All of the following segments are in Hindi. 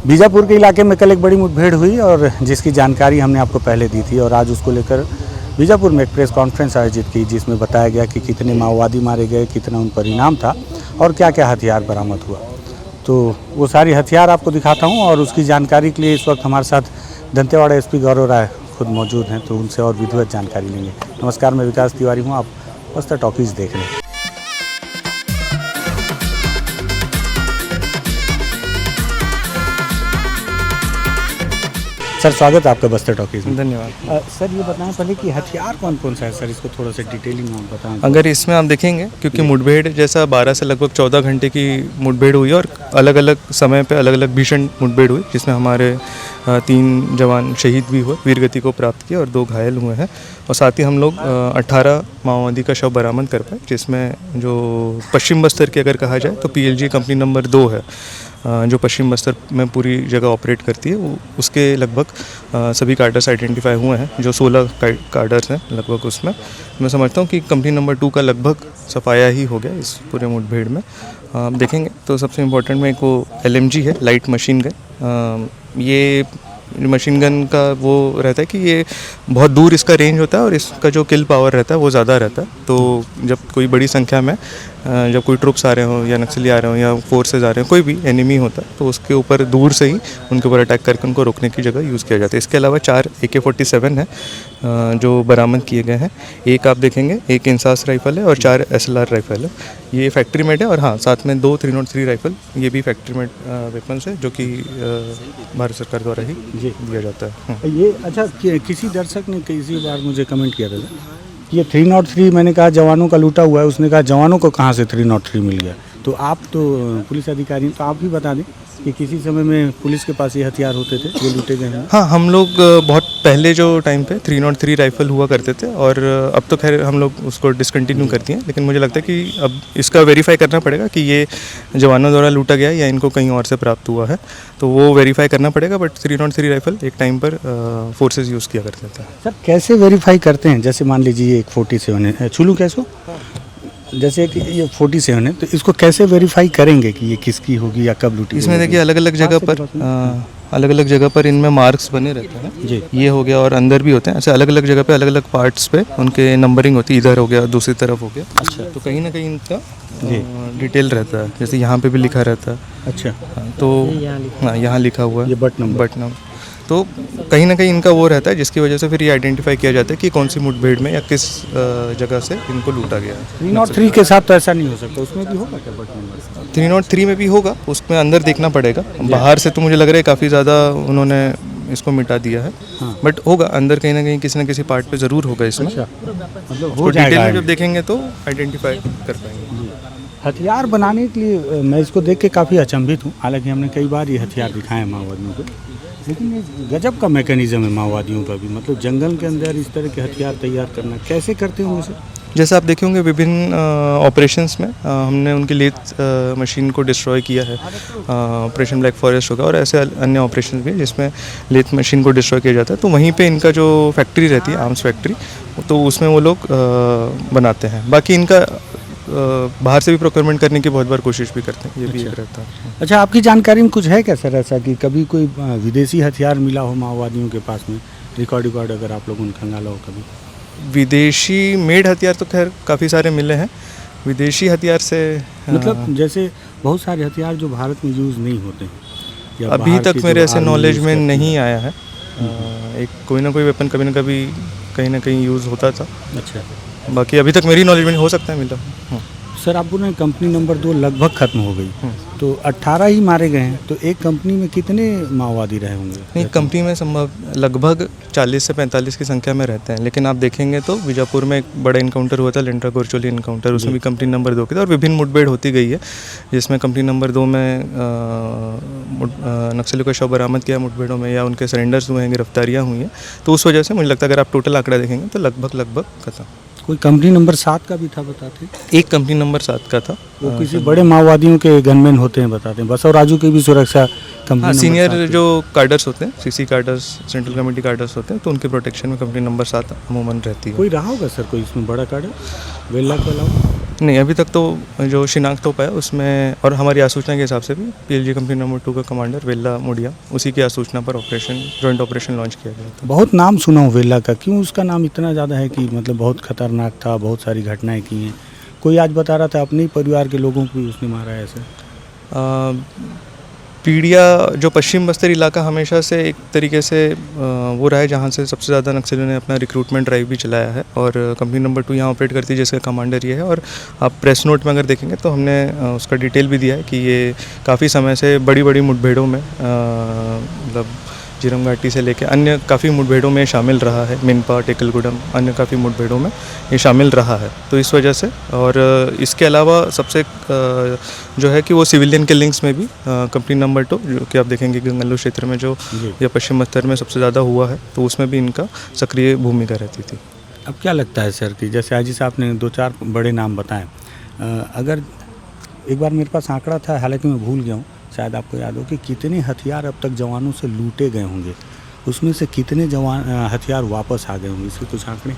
बीजापुर के इलाके में कल एक बड़ी मुठभेड़ हुई और जिसकी जानकारी हमने आपको पहले दी थी और आज उसको लेकर बीजापुर में एक प्रेस कॉन्फ्रेंस आयोजित की, जिसमें बताया गया कि कितने माओवादी मारे गए, कितना उन पर इनाम था और क्या क्या हथियार बरामद हुआ। तो वो सारी हथियार आपको दिखाता हूँ और उसकी जानकारी के लिए इस वक्त हमारे साथ दंतेवाड़ा एसपी गौरव राय खुद मौजूद हैं, तो उनसे और विधिवत जानकारी लेंगे। नमस्कार, मैं विकास तिवारी हूँ, आप बस्तर टॉकीज देख रहे हैं। सर, स्वागत है आपका बस्तर टॉकीज में। धन्यवाद। सर, ये बताएं पहले कि हथियार कौन कौन सा है सर, इसको थोड़ा सा डिटेलिंग में बताएं। अगर इसमें आप देखेंगे, क्योंकि मुठभेड़ जैसा 12 से लगभग 14 घंटे की मुठभेड़ हुई और अलग अलग समय पे अलग अलग भीषण मुठभेड़ हुई, जिसमें हमारे 3 जवान शहीद भी हुए, वीरगति को प्राप्त किया और 2 घायल हुए हैं। और साथ ही हम लोग 18 माओवादी का शव बरामद कर पाए, जिसमें जो पश्चिम बस्तर की अगर कहा जाए तो PLG कंपनी नंबर 2 है, जो पश्चिम बस्तर में पूरी जगह ऑपरेट करती है। उसके लगभग सभी कार्डर्स आइडेंटिफाई हुए हैं, जो 16 कार्डर्स हैं लगभग। उसमें मैं समझता हूँ कि कंपनी नंबर 2 का लगभग सफाया ही हो गया इस पूरे मुठभेड़ में। आप देखेंगे तो सबसे इम्पोर्टेंट में एक वो LMG है, लाइट मशीन गन। ये मशीन गन का वो रहता है कि ये बहुत दूर इसका रेंज होता है और इसका जो किल पावर रहता है वो ज़्यादा रहता है। तो जब कोई बड़ी संख्या में जब कोई ट्रुप्स आ रहे हों या नक्सली आ रहे हों या फोर्सेज आ रहे हों, कोई भी एनिमी होता है, तो उसके ऊपर दूर से ही उनके ऊपर अटैक करके उनको रोकने की जगह यूज़ किया जाता है। इसके अलावा 4 AK-47 है जो बरामद किए गए हैं। एक आप देखेंगे, एक इंसास राइफ़ल है और 4 SLR राइफ़ल है। ये फैक्ट्री मेड है और हाँ, साथ में 2 303 राइफ़ल, ये भी फैक्ट्री मेड वेपन्स है, जो कि भारत सरकार द्वारा ही दिया जाता है। ये अच्छा, किसी दर्शक ने किसी बार मुझे कमेंट किया था कि ये 303 मैंने कहा जवानों का लूटा हुआ है, उसने कहा जवानों को कहाँ से 303 मिल गया। तो आप तो पुलिस अधिकारी, तो आप भी बता दें कि किसी समय में पुलिस के पास ये हथियार होते थे जो लूटे गए हैं। हाँ, हम लोग बहुत पहले जो टाइम पे 303 राइफ़ल हुआ करते थे और अब तो खैर हम लोग उसको डिसकंटिन्यू कर दिए, लेकिन मुझे लगता है कि अब इसका वेरीफाई करना पड़ेगा कि ये जवानों द्वारा लूटा गया या इनको कहीं और से प्राप्त हुआ है, तो वो वेरीफाई करना पड़ेगा। बट 303 राइफ़ल एक टाइम पर फोर्सेज यूज़ किया करते थे। सर, कैसे वेरीफाई करते हैं? जैसे मान लीजिए एक 47 है, छूलू कैसो, जैसे कि ये 47 है, तो इसको कैसे वेरीफाई करेंगे कि ये किसकी होगी या कब लूटी? इसमें देखिए अलग अलग जगह पर इनमें मार्क्स बने रहते हैं जी। ये हो गया और अंदर भी होते हैं, ऐसे अलग अलग जगह पे अलग अलग पार्ट्स पे उनके नंबरिंग होती है। इधर हो गया, दूसरी तरफ हो गया। अच्छा। तो कहीं ना कहीं इनका डिटेल रहता है, जैसे यहाँ पे भी लिखा रहता है। अच्छा। तो हाँ, यहाँ लिखा हुआ है ये बट नंबर। तो कहीं ना कहीं इनका वो रहता है, जिसकी वजह से फिर ये आइडेंटिफाई किया जाता है कि कौन सी मुठभेड़ में या किस जगह से इनको लूटा गया है। 303 के साथ तो ऐसा नहीं हो सकता, उसमें भी होगा क्या बट नंबर? 303 में भी होगा, उसमें अंदर देखना पड़ेगा। बाहर से तो मुझे लग रहा है काफ़ी ज़्यादा उन्होंने इसको मिटा दिया है। हाँ। बट होगा अंदर कहीं ना किसी पार्ट पे ज़रूर होगा इसमें। अच्छा, मतलब हो डिटेल में जब देखेंगे तो आइडेंटिफाई कर पाएंगे। हथियार बनाने के लिए मैं इसको देख के काफ़ी अचंभित हूँ। हालांकि हमने कई बार ये हथियार दिखाए हैं माओवादियों को, लेकिन ये गजब का मैकेनिज्म है माओवादियों का भी। मतलब जंगल के अंदर इस तरह के हथियार तैयार करना कैसे करते होंगे सर? जैसे आप देखे होंगे विभिन्न ऑपरेशंस में हमने उनकी लेथ मशीन को डिस्ट्रॉय किया है। ऑपरेशन ब्लैक फॉरेस्ट होगा और ऐसे अन्य ऑपरेशंस भी जिसमें लेथ मशीन को डिस्ट्रॉय किया जाता है। तो वहीं पे इनका जो फैक्ट्री रहती है, आर्म्स फैक्ट्री, तो उसमें वो लोग बनाते हैं। बाकी इनका बाहर से भी प्रोक्योरमेंट करने की बहुत बार कोशिश भी करते हैं, ये भी एक रहता है। अच्छा, आपकी जानकारी में कुछ है क्या सर ऐसा कि कभी कोई विदेशी हथियार मिला हो माओवादियों के पास में? रिकॉर्ड अगर आप लोगों ने खंगाला हो कभी? विदेशी मेड हथियार तो खैर काफ़ी सारे मिले हैं। विदेशी हथियार से मतलब जैसे बहुत सारे हथियार जो भारत में यूज़ नहीं होते हैं, अभी तक मेरे ऐसे नॉलेज में नहीं आया है। एक कोई ना कोई वेपन कभी ना कभी कहीं ना कहीं यूज़ होता था। अच्छा, बाकी अभी तक मेरी नॉलेज में हो सकता है मिला। सर, आपको ना कंपनी नंबर 2 लगभग ख़त्म हो गई, तो 18 ही मारे गए हैं। तो एक कंपनी में कितने माओवादी रहे होंगे? नहीं, कंपनी में संभव लगभग 40 से 45 की संख्या में रहते हैं। लेकिन आप देखेंगे तो बीजापुर में एक बड़ा इनकाउंटर हुआ था, लेंड्रा गोरचोली इनकाउंटर, उसमें भी कंपनी नंबर 2 की था और विभिन्न मुठभेड़ होती गई है, जिसमें कंपनी नंबर 2 में नक्सलियों का शव बरामद किया मुठभेड़ों में या उनके सरेंडर्स हुए हैं, गिरफ्तारियाँ हुई हैं। तो उस वजह से मुझे लगता है अगर आप टोटल आंकड़ा देखेंगे तो लगभग खत्म। कोई कंपनी नंबर 7 का भी था बताते? एक कंपनी नंबर 7 का था, वो किसी बड़े माओवादियों के गनमैन होते हैं बताते हैं। बस और राजू की भी सुरक्षा कंपनी। हाँ, सीनियर जो कार्डर्स होते हैं, CC cadres, central committee cadres होते हैं, तो उनके प्रोटेक्शन में कंपनी नंबर 7 अमूमन रहती है। कोई रहा होगा सर कोई इसमें बड़ा कार्डर वेल्ला के अलावा? नहीं, अभी तक तो जो शिनाख्त हो पाया उसमें और हमारी आसूचना के हिसाब से भी पीएलजी कंपनी नंबर 2 का कमांडर वेल्ला मुड़िया, उसी की आसूचना पर जॉइंट ऑपरेशन लॉन्च किया गया था। बहुत नाम सुना हूँ वेला का, क्यों उसका नाम इतना ज़्यादा है कि मतलब बहुत खतरनाक था, बहुत सारी घटनाएं की हैं। कोई आज बता रहा था अपने ही परिवार के लोगों को भी उसने मारा है ऐसे। पीड़िया जो पश्चिम बस्तर इलाका हमेशा से एक तरीके से वो रहा है जहाँ से सबसे ज़्यादा नक्सलियों ने अपना रिक्रूटमेंट ड्राइव भी चलाया है, और कंपनी नंबर 2 यहाँ ऑपरेट करती है जिसका कमांडर ये है। और आप प्रेस नोट में अगर देखेंगे तो हमने उसका डिटेल भी दिया है कि ये काफ़ी समय से बड़ी बड़ी मुठभेड़ों में मतलब जिरम घाटी से लेकर अन्य काफ़ी मुठभेड़ों में शामिल रहा है, मिनपा, टेकलगुडम, अन्य काफ़ी मुठभेड़ों में ये शामिल रहा है। तो इस वजह से, और इसके अलावा सबसे जो है कि वो सिविलियन किलिंग्स में भी कंपनी नंबर 2 जो कि आप देखेंगे कि गंगल्लू क्षेत्र में जो या पश्चिम बस्तर में सबसे ज़्यादा हुआ है, तो उसमें भी इनका सक्रिय भूमिका रहती थी। अब क्या लगता है सर कि जैसे आज से आपने 2-4 बड़े नाम बताएं, अगर एक बार मेरे पास आंकड़ा था, हालांकि मैं भूल गया हूँ, शायद आपको याद हो कि कितने हथियार अब तक जवानों से लूटे गए होंगे, उसमें से कितने हथियार वापस आ गए होंगे, इसके कुछ आंकड़े?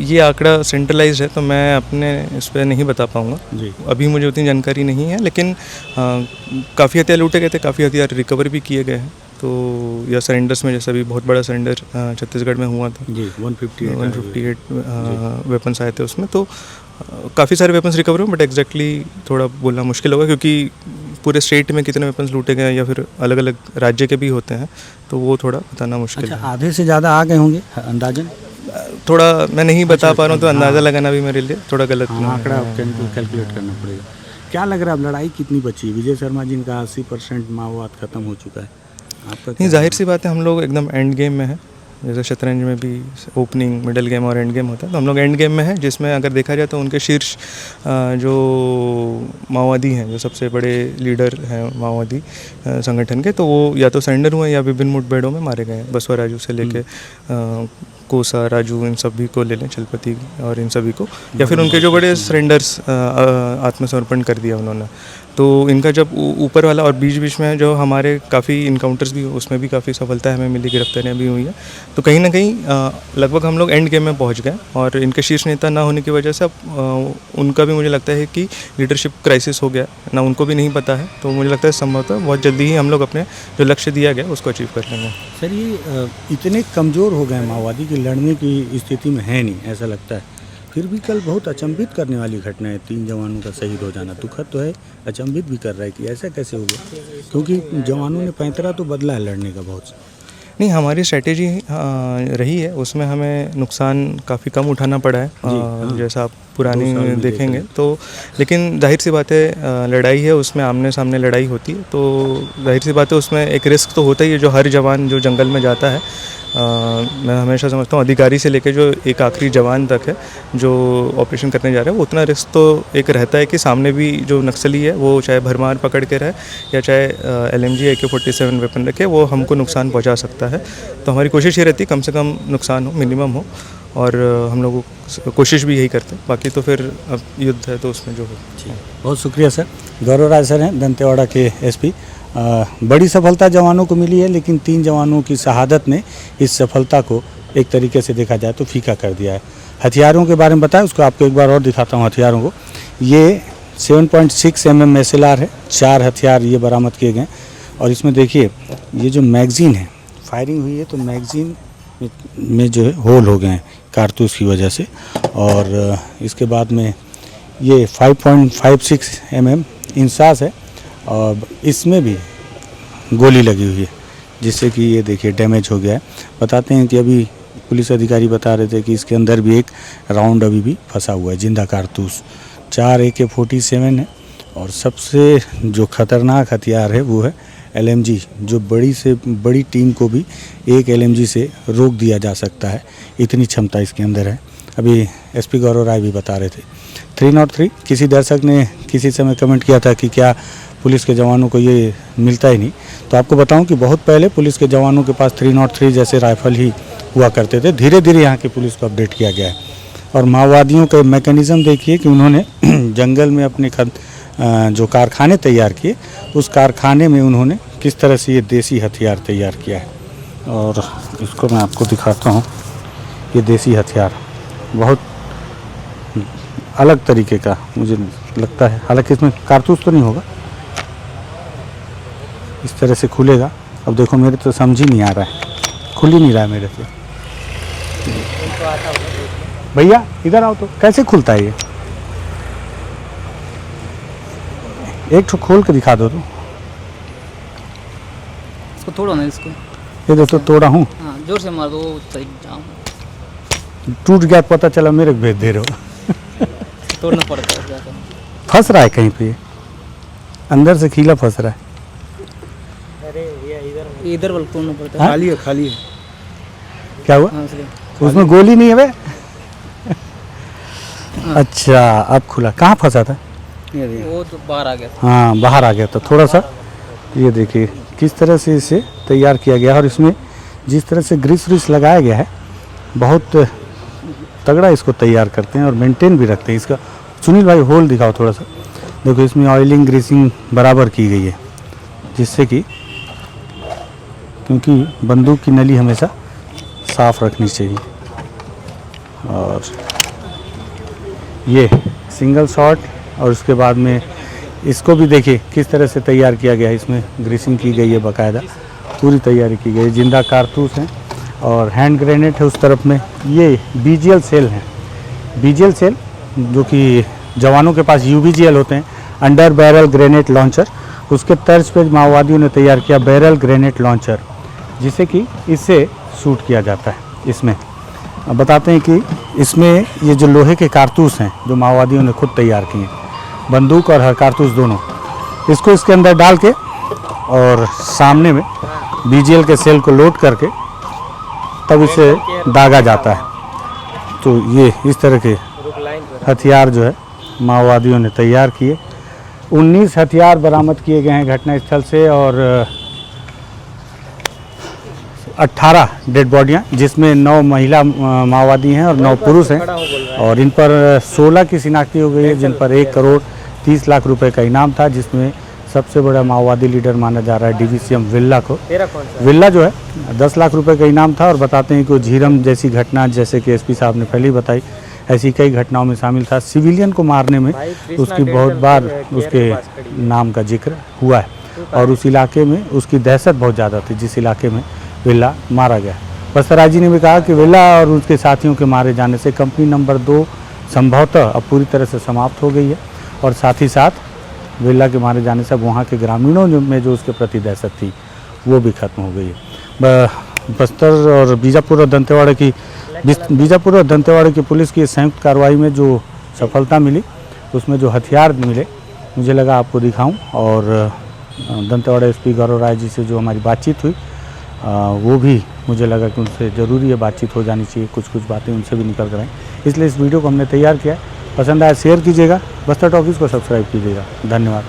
ये आंकड़ा सेंट्रलाइज है तो मैं अपने इस पर नहीं बता पाऊँगा जी। अभी, मुझे उतनी जानकारी नहीं है, लेकिन काफ़ी हथियार लूटे गए थे, काफ़ी हथियार रिकवर भी किए गए हैं। तो या सरेंडर्स में जैसा भी बहुत बड़ा सरेंडर छत्तीसगढ़ में हुआ था जी, 158 वेपन्स आए थे उसमें, तो काफ़ी सारे वेपन्स रिकवर हुए, बट एग्जैक्टली थोड़ा बोलना मुश्किल होगा क्योंकि पूरे स्टेट में कितने वेपन्स लूटे गए या फिर अलग अलग राज्य के भी होते हैं, तो वो थोड़ा बताना मुश्किल अच्छा, है। आधे से ज़्यादा आ गए होंगे अंदाजन? थोड़ा मैं नहीं बता पा रहा हूँ, तो अंदाज़ा लगाना भी मेरे लिए थोड़ा गलत आंकड़ा कैलकुलेट करना पड़ेगा। क्या लग रहा है, अब लड़ाई कितनी बची है? विजय शर्मा जी का 80% माओवाद खत्म हो चुका है, आपका नहीं, जाहिर सी बात है, हम लोग एकदम एंड गेम में है। जैसे शतरंज में भी ओपनिंग, मिडल गेम और एंड गेम होता है, तो हम लोग एंड गेम में है, जिसमें अगर देखा जाए तो उनके शीर्ष जो माओवादी हैं, जो सबसे बड़े लीडर हैं माओवादी संगठन के, तो वो या तो सरेंडर हुए या विभिन्न मुठभेड़ों में मारे गए हैं। बसवा राजू से लेके कोसा, राजू, इन सभी को ले लें, चलपति और इन सभी को, या फिर उनके जो बड़े सरेंडर्स आत्मसमर्पण कर दिया उन्होंने। तो इनका जब ऊपर वाला और बीच बीच में जो हमारे काफ़ी इनकाउंटर्स भी, उसमें भी काफ़ी सफलता हमें मिली, गिरफ्तारियाँ भी हुई हैं। तो कहीं ना कहीं लगभग हम लोग एंड गेम में पहुंच गए, और इनके शीर्ष नेता ना होने की वजह से अब उनका भी मुझे लगता है कि लीडरशिप क्राइसिस हो गया ना, उनको भी नहीं पता है। तो मुझे लगता है संभवतः बहुत जल्दी ही हम लोग अपने जो लक्ष्य दिया गया उसको अचीव कर लेंगे। सर, ये इतने कमज़ोर हो गए माओवादी कि लड़ने की स्थिति में है नहीं, ऐसा लगता है। फिर भी कल बहुत अचंभित करने वाली घटना है, 3 जवानों का शहीद हो जाना दुखद तो है, अचंभित भी कर रहा है कि ऐसा कैसे हो गया, क्योंकि जवानों ने पैंतरा तो बदला है लड़ने का बहुत। नहीं, हमारी स्ट्रैटेजी रही है, उसमें हमें नुकसान काफ़ी कम उठाना पड़ा है, जैसा आप पुरानी देखेंगे तो। लेकिन जाहिर सी बात है, लड़ाई है, उसमें आमने सामने लड़ाई होती है, तो जाहिर सी बात है उसमें एक रिस्क तो होता ही है। जो हर जवान जो जंगल में जाता है, मैं हमेशा समझता हूँ अधिकारी से लेकर जो एक आखिरी जवान तक है जो ऑपरेशन करने जा रहा है, वो उतना रिस्क तो एक रहता है कि सामने भी जो नक्सली है वो चाहे भरमार पकड़ के रहे या चाहे LMG AK-47 वेपन रखे, वो हमको नुकसान पहुंचा सकता है। तो हमारी कोशिश ये रहती है कम से कम नुकसान हो, मिनिमम हो, और हम लोग कोशिश भी यही करते हैं। बाकी तो फिर अब युद्ध है तो उसमें जो हो। बहुत शुक्रिया सर। गौरव राज सर हैं दंतेवाड़ा के SP। बड़ी सफलता जवानों को मिली है, लेकिन 3 जवानों की शहादत ने इस सफलता को एक तरीके से देखा जाए तो फीका कर दिया है। हथियारों के बारे में बताया, उसको आपको एक बार और दिखाता हूँ हथियारों को। ये 7.6 mm SLR है, 4 हथियार ये बरामद किए गए। और इसमें देखिए ये जो मैगज़ीन है, फायरिंग हुई है तो मैगज़ीन में जो है होल हो गए हैं कारतूस की वजह से। और इसके बाद में ये 5.56 mm इंसास है, और इसमें भी गोली लगी हुई है, जिससे कि ये देखिए डैमेज हो गया है। बताते हैं कि अभी पुलिस अधिकारी बता रहे थे कि इसके अंदर भी एक राउंड अभी भी फंसा हुआ है, जिंदा कारतूस। 4 AK-47 है, और सबसे जो खतरनाक हथियार है वो है LMG, जो बड़ी से बड़ी टीम को भी एक LMG से रोक दिया जा सकता है, इतनी क्षमता इसके अंदर है। अभी SP गौरव राय भी बता रहे थे। 303, किसी दर्शक ने किसी समय कमेंट किया था कि क्या पुलिस के जवानों को ये मिलता ही नहीं, तो आपको बताऊं कि बहुत पहले पुलिस के जवानों के पास 303 जैसे राइफल ही हुआ करते थे। धीरे धीरे यहाँ की पुलिस को अपडेट किया गया है। और माओवादियों का मैकेनिज़्म देखिए कि उन्होंने जंगल में अपने जो कारखाने तैयार किए, उस कारखाने में उन्होंने किस तरह से ये देसी हथियार तैयार किया है। और इसको मैं आपको दिखाता हूँ, ये देसी हथियार बहुत अलग तरीके का मुझे लगता है, हालांकि इसमें कारतूस तो नहीं होगा। इस तरह से खुलेगा। अब देखो मेरे तो समझ ही नहीं आ रहा है, खुल ही नहीं रहा है मेरे से। भैया इधर आओ तो, कैसे खुलता है ये? एक ठो खोल के दिखा दो तो। इसको तोड़ो ना इसको। ये देखो तोड़ा हूँ, हाँ जोर से मार दो सही जाम। टूट गया, पता चला मेरे को भेज दे रहे हो। तोड़ना पड़ता है जाकर। फंस रहा है कहीं पे, अंदर से खीला फंस रहा है। इधर वाला तोड़ना पड़ता है। हाँ? खाली है। क्या हुआ? हाँ इसलिए। उसमें गोली नहीं है बे? अच्छा अब खुला। कहाँ फंसा था? वो तो बाहर आ गया था। हाँ बाहर आ गया था थोड़ा सा। ये देखिए किस तरह से इसे तैयार किया गया है, और इसमें जिस तरह से ग्रीस व्रीस लगाया गया है, बहुत तगड़ा इसको तैयार करते हैं और मेंटेन भी रखते हैं इसका। सुनील भाई होल दिखाओ थोड़ा सा। देखो इसमें ऑयलिंग ग्रीसिंग बराबर की गई है, जिससे कि, क्योंकि बंदूक की नली हमेशा साफ रखनी चाहिए। और ये सिंगल शॉट, और उसके बाद में इसको भी देखिए किस तरह से तैयार किया गया है। इसमें ग्रीसिंग की गई है, बाकायदा पूरी तैयारी की गई है। जिंदा कारतूस हैं और हैंड ग्रेनेड है उस तरफ में। ये बीजीएल सेल हैं, बीजीएल सेल जो कि जवानों के पास यूबीजीएल होते हैं, अंडर बैरल ग्रेनेड लॉन्चर। उसके तर्ज पे माओवादियों ने तैयार किया बैरल ग्रेनेड लॉन्चर, जिसे कि इससे शूट किया जाता है। इसमें अब बताते हैं कि इसमें ये जो लोहे के कारतूस हैं जो माओवादियों ने खुद तैयार किए हैं, बंदूक और हर कारतूस दोनों, इसको इसके अंदर डाल के और सामने में बीजीएल के सेल को लोड करके तब इसे दागा जाता है। तो ये इस तरह के हथियार जो है माओवादियों ने तैयार किए। 19 हथियार बरामद किए गए हैं घटनास्थल से, और 18 डेड बॉडियाँ, जिसमें 9 महिला माओवादी हैं और 9 पुरुष हैं। और इन पर 16 की शिनाख्ती हो गई है, जिन पर 1 करोड़ 30 लाख रुपए का इनाम था, जिसमें सबसे बड़ा माओवादी लीडर माना जा रहा है डीवीसीएम विल्ला को। विल्ला जो है 10 लाख रुपए का इनाम था। और बताते हैं कि झीरम जैसी घटना, जैसे कि एसपी साहब ने पहले ही बताई, ऐसी कई घटनाओं में शामिल था। सिविलियन को मारने में उसकी बहुत बार उसके नाम का जिक्र हुआ है, और उस इलाके में उसकी दहशत बहुत ज़्यादा थी जिस इलाके में विल्ला मारा गया। बस्तराज जी ने भी कहा कि विल्ला और उसके साथियों के मारे जाने से कंपनी नंबर 2 संभवतः अब पूरी तरह से समाप्त हो गई है, और साथ ही साथ विल्ला के मारे जाने से अब वहाँ के ग्रामीणों में जो उसके प्रति दहशत थी वो भी खत्म हो गई है। बस्तर और बीजापुर और दंतेवाड़ा की पुलिस की संयुक्त कार्रवाई में जो सफलता मिली, उसमें जो हथियार मिले, मुझे लगा आपको दिखाऊं। और दंतेवाड़ा एसपी गौरव राय जी से जो हमारी बातचीत हुई, वो भी मुझे लगा कि उनसे ज़रूरी है बातचीत हो जानी चाहिए, कुछ बातें उनसे भी निकल कर आएँ, इसलिए इस वीडियो को हमने तैयार किया है। पसंद आया शेयर कीजिएगा, बस्तर टॉकीज़ को सब्सक्राइब कीजिएगा। धन्यवाद।